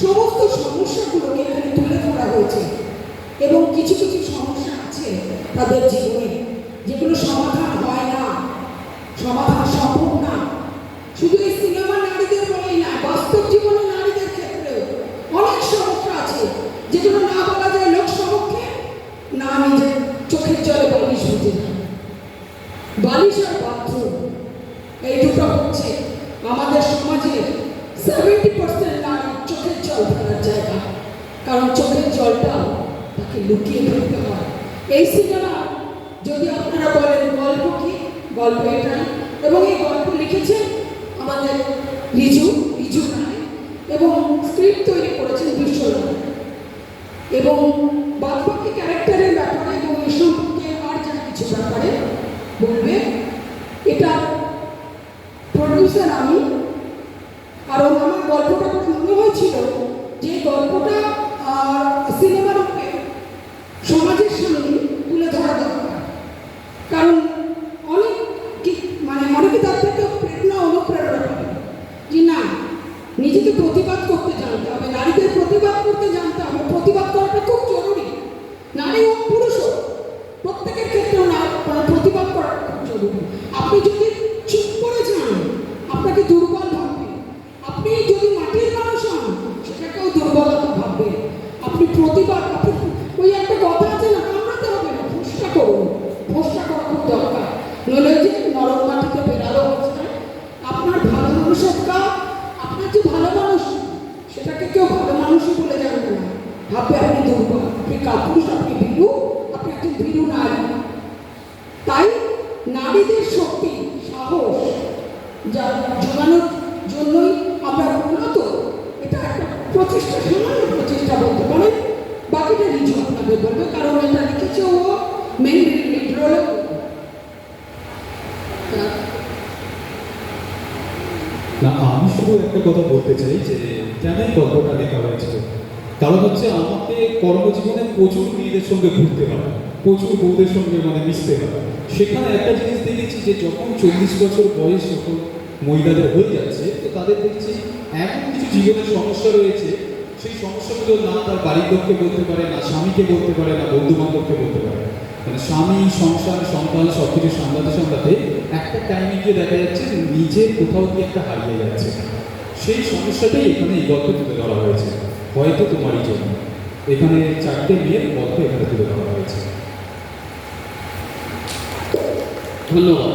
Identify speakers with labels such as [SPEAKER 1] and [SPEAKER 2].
[SPEAKER 1] সমস্ত সমস্যাগুলোকে এখানে তুলে ধরা হয়েছে। এবং কিছু কিছু সমস্যা আছে তাদের জীবনে যেগুলো সমাধান হয় না, সমাধান সম্ভব না। শুধু এই সিনেমা নারীদের বলেই না, বাস্তব জীবনে নারীদের ক্ষেত্রেও অনেক সমস্যা আছে যেগুলো না বলা যায় লোক সমক্ষে, না নিজের চোখের জলে বালিশ বুঝে না। বালিশ আর বাথরুম এই দুটো হচ্ছে আমাদের সমাজের 70% নারী চোখের জল ফেলার জায়গা, কারণ চোখের জলটা তাকে লুকিয়ে ফেলতে হয়। এই সিনেমা যদি আপনারা বলেন গল্প কি, গল্প এটাই। এবং এই গল্প লিখেছেন আমাদের রিজু রায় এবং স্ক্রিপ্ট তৈরি করেছেন বিশ্বনাথ। এবং বাকি ক্যারেক্টারের ব্যাপারে এবং এই সম্পর্কে আর যা কিছু ব্যাপারে বলবে, এটা প্রডিউসার আমি। কারণ আমার গল্পটা মনে হয়েছিল যে গল্পটা সিনেমার উপরে সমাজের সামনে তুলে ধরা দরকার। কারণ অনেকে তার থেকে প্রেরণা অনুপ্রেরণা পাবে যে না, নিজেকে প্রতিবাদ করতে জানতে হবে, নারীদের প্রতিবাদ করতে জানতে হবে। প্রতিবাদ করাটা খুব জরুরি, নারী হোক পুরুষ হোক, প্রত্যেকের ক্ষেত্রেও প্রতিবাদ করা খুব জরুরি। আপনি যদি চুপ করে যান আপনাকে দুর্বল ভাববে, আপনি যদি মাটির মানুষ হন সেটাকেও দুর্বলতা ভাববে। আপনি প্রতিবাদ, ওই একটা কথা আছে না, কামড়াতে হবে না, ভোসটা করুন। ভোসটা করা খুব দরকার, নইলে যে নরম মাটিতে বেরালো অবস্থায় আপনার ভালো মানুষের কাজ, আপনার যে ভালো মানুষ সেটাকে কেউ ভালো মানুষই বলে জানবে না, ভাববে আপনি দুর্বল, আপনি কাপুরুষ, আপনি ভীরু, আপনি একজন ভীরু নারী। তাই নারীদের শক্তি সাহস জোগানোর জন্যই আমরা উন্নত, এটা একটা প্রচেষ্টা, সামান্য প্রচেষ্টা বলতে পারেন। বাকিটা রিজু আপনাদের বলবে, কারণ এটা লিখেছে ও মেইন লিড রোলে।
[SPEAKER 2] না, আমি শুধু একটা কথা বলতে চাই যে কেন এই গল্পটা লেখা হয়েছিল। কারণ হচ্ছে আমাকে কর্মজীবনে প্রচুর মেয়েদের সঙ্গে ঘুরতে হয়, প্রচুর বউদের সঙ্গে মিশতে হয়। সেখানে একটা জিনিস দেখেছি যে যখন 40 বছর বয়স যখন মহিলাদের হয়ে যাচ্ছে, তো তাদের দেখছি এমন কিছু জীবনের সমস্যা রয়েছে, সেই সমস্যাগুলো না তার বাড়ির লোককে বলতে পারে, না স্বামীকে বলতে পারে, না বন্ধু বান্ধবকে বলতে পারে। স্বামী, সংসার, সন্তান সব কিছু সামলাতে একটা টাইমে গিয়ে দেখা যাচ্ছে যে নিজের কোথাও গিয়ে একটা হারিয়ে যাচ্ছে। সেই সমস্যাটাই এখানে এই গল্পে তুলে ধরা হয়েছে, হয়তো তোমারই জন্য। এখানে 4টে মেয়ের গল্প এখানে তুলে ধরা হয়েছে।
[SPEAKER 3] ধন্যবাদ।